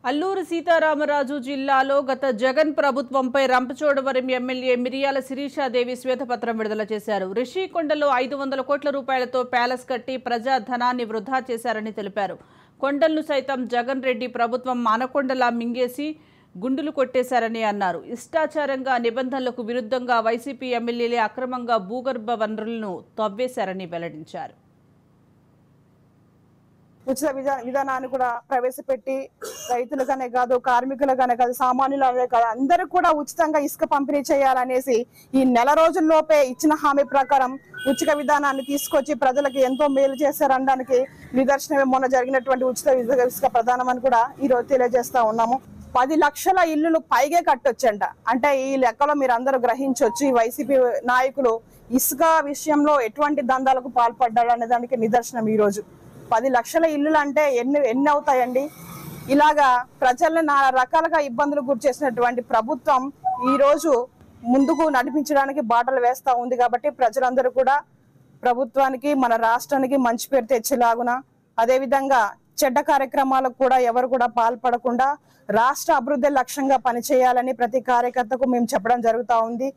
అల్లూరు సీతారామరాజు జిల్లాలో గత జగన్ ప్రభుత్వంపై రంపచోడవరం ఎమ్మెల్యే మిరియాల శిరీషాదేవి శ్వేతపత్రం విడుదల చేశారు. రిషికొండలో 500 కోట్ల రూపాయలతో ప్యాలెస్ కట్టి ప్రజాధనాన్ని వృధా చేశారని తెలిపారు. కొండలను సైతం జగన్ రెడ్డి ప్రభుత్వం మానకొండలా మింగేసి గుండులు కొట్టేశారని అన్నారు. ఇష్టాచారంగా నిబంధనలకు విరుద్ధంగా వైసీపీ ఎమ్మెల్యేలే అక్రమంగా భూగర్భ వనరులను తవ్వేశారని వెల్లడించారు. ఉచిత విధానాన్ని కూడా ప్రవేశపెట్టి రైతులుగానే కాదు, కార్మికులుగానే కాదు, సామాన్యులనే కాదు, అందరూ కూడా ఉచితంగా ఇసుక పంపిణీ చేయాలనేసి ఈ నెల రోజుల్లోపే ఇచ్చిన హామీ ప్రకారం ఉచిత విధానాన్ని తీసుకొచ్చి ప్రజలకు ఎంతో మేలు చేశారనడానికి నిదర్శనమే మొన్న జరిగినటువంటి ఉచిత ఇసుక ప్రధానం అని కూడా ఈ రోజు తెలియజేస్తా ఉన్నాము. 10 లక్షల ఇల్లులు పైగే కట్టొచ్చంట. అంటే ఈ లెక్కలో మీరు అందరూ గ్రహించవచ్చు ఈ వైసీపీ నాయకులు ఇసుక విషయంలో ఎటువంటి దందాలకు పాల్పడ్డాడు అనే దానికి నిదర్శనం. ఈ రోజు 10 లక్షల ఇల్లులు అంటే ఎన్ని అవుతాయండి? ఇలాగా ప్రజల్ని నానా రకాలుగా ఇబ్బందులు గురి చేసినటువంటి ప్రభుత్వం ఈ రోజు ముందుకు నడిపించడానికి బాటలు వేస్తా ఉంది. కాబట్టి ప్రజలందరూ కూడా ప్రభుత్వానికి, మన రాష్ట్రానికి మంచి పేరు తెచ్చేలాగున, అదేవిధంగా చెడ్డ కార్యక్రమాలకు కూడా ఎవరు కూడా పాల్పడకుండా రాష్ట్ర అభివృద్ధి లక్ష్యంగా పనిచేయాలని ప్రతి కార్యకర్తకు మేము చెప్పడం జరుగుతూ ఉంది.